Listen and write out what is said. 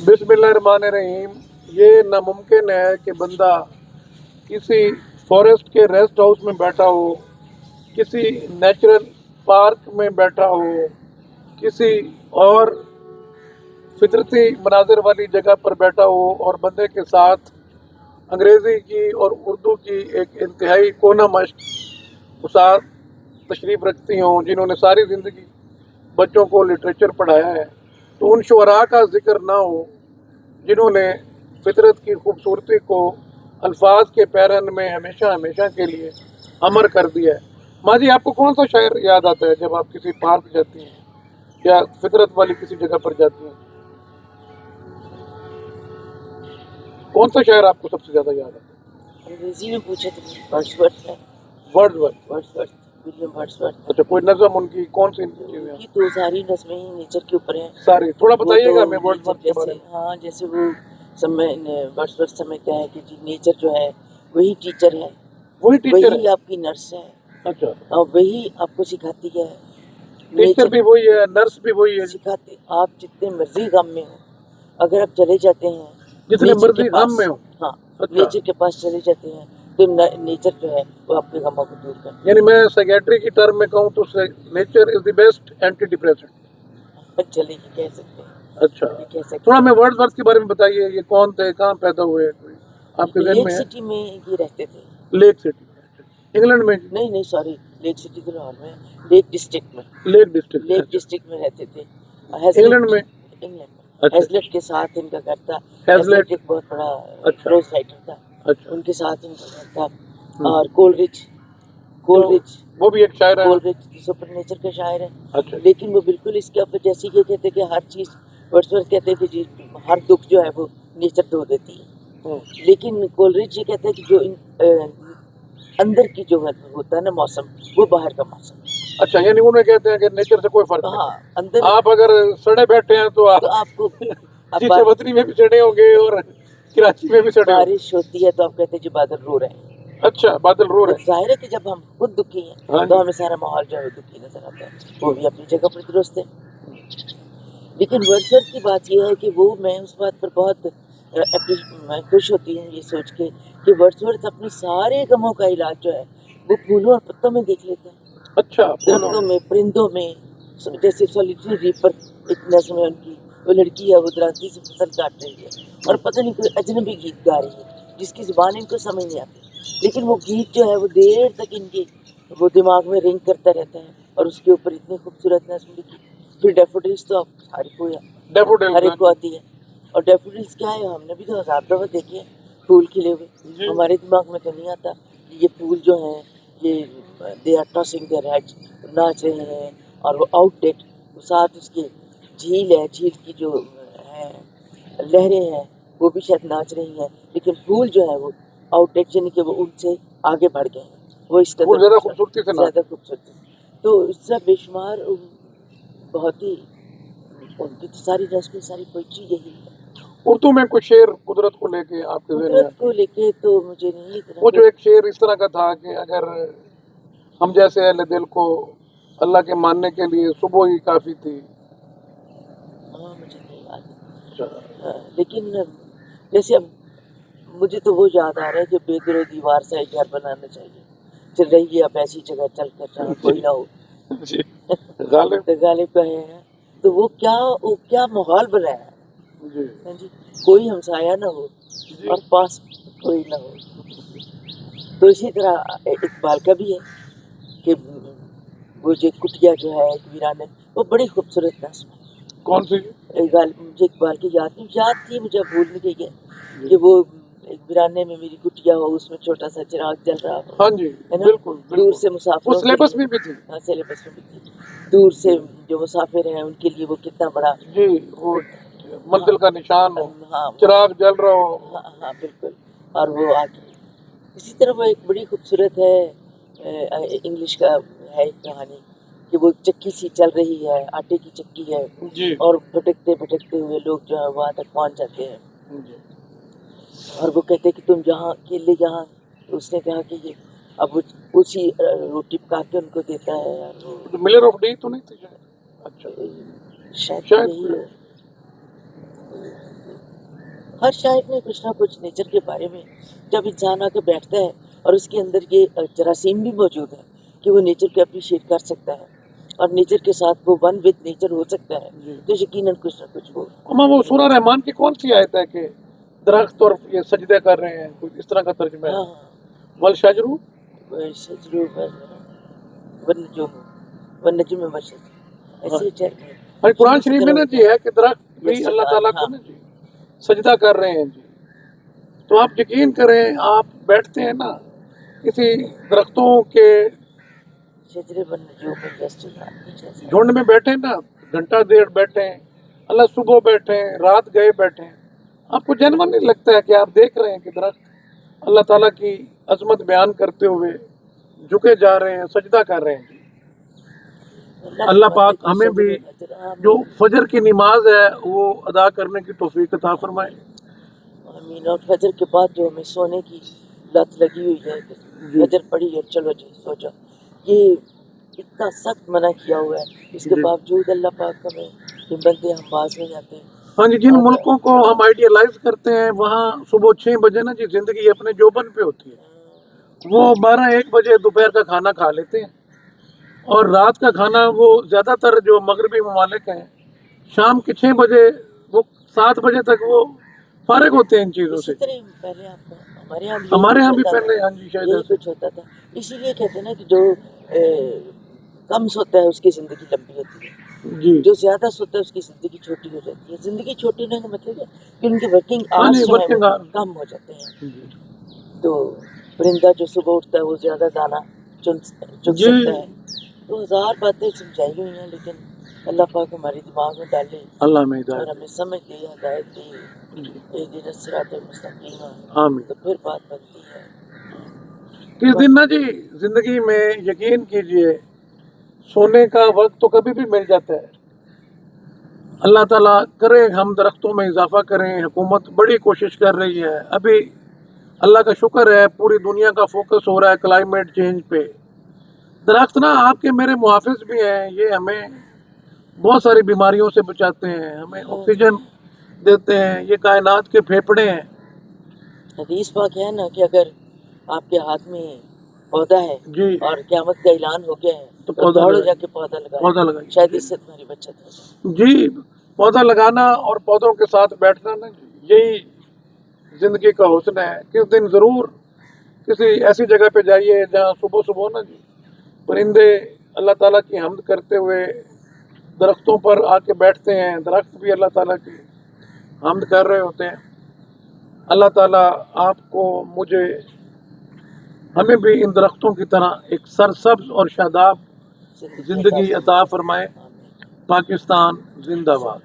बिस्मिल्लाहिर्रहमानिर्रहीम। ये नामुमकिन है कि बंदा किसी फॉरेस्ट के रेस्ट हाउस में बैठा हो, किसी नेचुरल पार्क में बैठा हो, किसी और फितरती मनाजिर वाली जगह पर बैठा हो और बंदे के साथ अंग्रेज़ी की और उर्दू की एक इंतहाई कोना मश्क उस्ताद तशरीफ़ रखती हों, जिन्होंने सारी ज़िंदगी बच्चों को लिटरेचर पढ़ाया है, तो उन शुअरा का जिक्र ना हो जिन्होंने फितरत की खूबसूरती को अल्फाज के पैरन में हमेशा हमेशा के लिए अमर कर दिया है। माँ जी, आपको कौन सा शायर याद आता है जब आप किसी पार्क जाती हैं या फितरत वाली किसी जगह पर जाती हैं? कौन सा शायर आपको सबसे ज्यादा याद आता है? अंग्रेजी में पूछे तो वर्ड्सवर्थ है। वर्ड्सवर्थ। William Wordsworth. अच्छा, कोई नज़म उनकी कौन सी चीज़ है? उनकी तो सारी नज़में ही नेचर के ऊपर हैं। सारी थोड़ा वो बताइएगा तो हमें वर्ड्सवर्थ के बारे में। हाँ, जैसे वो समय वर्ड्सवर्थ समझता है कि जी नेचर जो है वही टीचर है, वही टीचर वही है। आपकी नर्स है अच्छा, और वही आपको सिखाती है। टीचर भी वही है, नर्स भी वही है। सिखाते आप जितने मर्जी गम में हो, अगर आप चले जाते हैं जितने नेचर मर्जी के गम पास, में हो। हाँ अच्छा। नेचर के पास चले जाते हैं तो नेचर जो है वो आपके गमों को दूर कर यानी मैं साइकियाट्री की टर्म में कहूँ तो nature is the best anti depressant. चले ही कह सकते हैं। अच्छा, ये कह सकते थोड़ा हमें वर्ड्सवर्थ के बारे में बताइए, ये कौन थे, कहाँ पैदा हुए, कोई आपके जहन लेक में है? सिटी में ये रहते थे। लेक सिटी, इंग्लैंड में? नहीं सॉरी, लेक सिटी तो लाहौर में, लेक डिस्ट्रिक्ट में। Lake district. लेक डिस्ट्रिक्ट में रहते थे। इंग्लैंड में? इंग्लैंड में। अच्छा। हेजलेट के साथ इनका घर था। हेजलेट एक बहुत बड़ा अच्छा। प्रोज राइटर था। अच्छा। उनके साथ इनका घर था। और कोलरिज वो भी एक शायर है। कोलरिज सुपर नेचर का शायर है। अच्छा। लेकिन वो बिल्कुल इसके ऊपर जैसे ये कहते कि हर चीज वर्ड्सवर्थ कहते हैं कि जी हर दुख जो है वो नेचर धो देती है, लेकिन कोलरिज ये कहता है कि जो अंदर की जो है होता है ना मौसम, वो बाहर का मौसम। अच्छा, यानी उन्हें कहते हैं कि नेचर से कोई फर्क नहीं। हाँ, अंदर आप अगर सड़े बैठे हैं तो आपको वतनी में भी सड़े होंगे और कराची में भी सड़े होंगे। बारिश होती है तो आप कहते हैं जी बादल रो रहे हैं। अच्छा, बादल रो रहे हैं। जाहिर है कि जब हम खुद दुखी हैं तो हमें सारा माहौल जो है दुखी नजर आता है। वो भी अपनी जगह पर दुरुस्त है। लेकिन वर्ड्सवर्थ की बात यह है कि वो मैं उस बात पर बहुत मैं खुश होती हूँ ये सोच के कि वर्ड्सवर्थ अपने सारे गमों का इलाज जो है वो फूलों और पत्तों में देख लेते हैं। अच्छा, दरख्तों में, परिंदों में। जैसे सॉलिटरी रीपर एक नज़्म है उनकी, वो लड़की है वो दराजी से फसल काट रही है और पता नहीं कोई अजनबी गीत गा रही है जिसकी जुबान इनको समझ नहीं आती, लेकिन वो गीत जो है वो देर तक इनके वो दिमाग में रिंग करता रहता है और उसके ऊपर इतनी खूबसूरत नज़्म लिखी। फिर डैफोडिल्स तो हर एक को आती है। और डैफोडिल्स क्या है, हमने भी तो हजार दफा देखे हैं फूल खिले हुए, हमारे दिमाग में तो नहीं आता ये फूल जो है ये they are tossing their heads, नाच रहे हैं और वो आउटडेट साथ उसके झील है, झील की जो है लहरें हैं वो भी शायद नाच रही हैं, लेकिन फूल जो है वो आउटडेट यानी कि वो उनसे आगे बढ़ गए हैं, वो इसका ज़्यादा खूबसूरती तो इससे बेशुमार बहुत ही उनकी तो सारी रस्म सारी पोइट्री यही है। उर्दू में कुछ शेर कुदरत को लेके आपके कुदरत को लेके तो मुझे नहीं, वो जो एक शेर इस तरह का था कि अगर हम जैसे अहले दिल को अल्लाह के मानने के लिए सुबह ही काफी थी। हाँ मुझे नहीं याद, लेकिन जैसे अब मुझे तो वो याद आ रहा है कि बेदर दीवार से घर बनाना चाहिए, चल रही है अब ऐसी जगह चल कर जहाँ कोई ना हो। गालिब का है तो वो क्या माहौल बनाया है जी, कोई हमसाया ना हो और पास कोई ना हो। तो इसी तरह इकबाल का भी है कि वो जो कुटिया जो है एक वीरान है, वो बड़ी खूबसूरत नस्म है। कौन सी? मुझे इकबाल की याद थी, मुझे भूल नहीं गई है कि वो एक वीराने में मेरी कुटिया हो, उसमें छोटा सा चिराग जल रहा हो। हाँ जी, है ना? बिल्कुल, दूर से मुसाफिर सिलेबस में भी थी। हाँ, सिलेबस में भी थी। दूर से जो मुसाफिर हैं उनके लिए वो कितना बड़ा जी, वो मंजिल का निशान हो, हाँ चिराग जल रहा हो। हाँ बिल्कुल। और वो आगे इसी तरह वो एक बड़ी खूबसूरत है इंग्लिश का है एक कहानी कि वो चक्की सी चल रही है, आटे की चक्की है जी। और भटकते भटकते हुए लोग जो है वहाँ तक पहुँच जाते हैं जी। और वो कहते हैं कि तुम यहाँ अकेले यहाँ, तो उसने कहा कि ये अब उसी रोटी पका के उनको देता है यार वो मिलर ऑफ डे तो नहीं थी? अच्छा, शायद यही है। ہر شاعر نے کچھ نہ کچھ نیچر کے بارے میں، جب انسان آ کے بیٹھتا ہے اور اس کے اندر یہ جراثیم بھی موجود ہے کہ وہ نیچر کو اپریشیٹ کر سکتا ہے اور نیچر کے ساتھ وہ ون وتھ نیچر ہو سکتا ہے، تو یقیناً کچھ نہ کچھ وہ اما وہ سورہ رحمان کی کون سی آیت ہے کہ درخت اور یہ سجدے کر رہے ہیں، کچھ اس طرح کا ترجمہ ہے؟ ہاں والشجرو شجرو ونجم وشجر ایسے ٹائپ ہے۔ اور قرآن شریف میں نا جی ہے کہ درخت بھی اللہ تعالیٰ کو نا جی سجدہ کر رہے ہیں جی۔ تو آپ یقین کریں، آپ بیٹھتے ہیں نا کسی درختوں کے شجر ونجوم یسجدان، جھنڈ میں بیٹھے نا، گھنٹہ دیر بیٹھے ہیں، اللہ صبح بیٹھے ہیں، رات گئے بیٹھے ہیں، آپ کو جنون نہیں لگتا ہے کہ آپ دیکھ رہے ہیں کہ درخت اللہ تعالیٰ کی عظمت بیان کرتے ہوئے جھکے جا رہے ہیں، سجدہ کر رہے ہیں؟ اللہ پاک ہمیں بھی جو فجر کی نماز ہے وہ ادا کرنے کی توفیق عطا فرمائے۔ آمین۔ اور فجر کے بعد جو ہمیں سونے کی لت لگی ہوئی ہے کہ فجر پڑھی اور چلو جی سو جاؤ، یہ اتنا سخت منع کیا ہوا ہے، اس کے باوجود اللہ پاک ہمیں یہ بندے ہم باز نہیں آتے۔ ہاں جی، جن ملکوں کو ہم آئیڈیالائز کرتے ہیں وہاں صبح 6 بجے نا جی زندگی اپنے جوبن پہ ہوتی ہے، وہ 12-1 بجے دوپہر کا کھانا کھا لیتے ہیں، اور رات کا کھانا وہ زیادہ تر جو مغربی ممالک ہیں شام کے 6 بجے وہ 7 بجے تک وہ فارغ ہوتے ہیں ان چیزوں سے۔ اسی طرح پہلے ہمارے ہاں بھی پہلے ہاں جی شاید یہی کچھ ہوتا تھا، اسی لیے کہتے ہیں نا کہ جو کم سوتا ہے اس کی زندگی لمبی ہوتی ہے، جی جو زیادہ سوتا ہے اس کی زندگی چھوٹی ہو جاتی ہے۔ زندگی چھوٹی ہونے کا مطلب ہے کہ ان کے ورکنگ ہاں آورس جی، جو ہیں working وہ hours۔ کم ہو جاتے ہیں۔ تو پرندہ جو صبح اٹھتا ہے وہ زیادہ دانہ چن جی سکتا ہے۔ تو ہزار باتیں سمجھائی ہوئی ہیں، لیکن اللہ پاک ہمارے دماغ میں ڈالے اللہ میں اور ہدایت ہمیں سمجھ دے، ہدایت دے، جی اہدنا الصراط المستقیم، آمین۔ تو پھر بات بنتی ہے۔ کس دن نا جی زندگی میں یقین کیجئے سونے کا وقت تو کبھی بھی مل جاتا ہے۔ اللہ تعالیٰ کرے ہم درختوں میں اضافہ کریں، حکومت بڑی کوشش کر رہی ہے، ابھی اللہ کا شکر ہے پوری دنیا کا فوکس ہو رہا ہے کلائمیٹ چینج پہ۔ درخت نا آپ کے میرے محافظ بھی ہیں، یہ ہمیں بہت ساری بیماریوں سے بچاتے ہیں، ہمیں آکسیجن دیتے ہیں، یہ کائنات کے پھیپھڑے ہیں۔ حدیث پاک ہے نا کہ اگر آپ کے ہاتھ میں پودا ہے جی اور قیامت کا اعلان ہو گیا ہے تو تو پودا دوڑو لگائیں، جا کے پودا پودا لگائیں، لگائیں۔ شاید اس سے تمہاری بچت ہو جائے۔ جی پودا لگانا اور پودوں کے ساتھ بیٹھنا نا یہی زندگی کا حسن ہے۔ کس دن ضرور کسی ایسی جگہ پہ جائیے جہاں صبح صبح نا جی پرندے اللہ تعالیٰ کی حمد کرتے ہوئے درختوں پر آ کے بیٹھتے ہیں، درخت بھی اللہ تعالیٰ کی حمد کر رہے ہوتے ہیں۔ اللہ تعالیٰ آپ کو مجھے ہمیں بھی ان درختوں کی طرح ایک سرسبز اور شاداب زندگی عطا فرمائے۔ پاکستان زندہ باد۔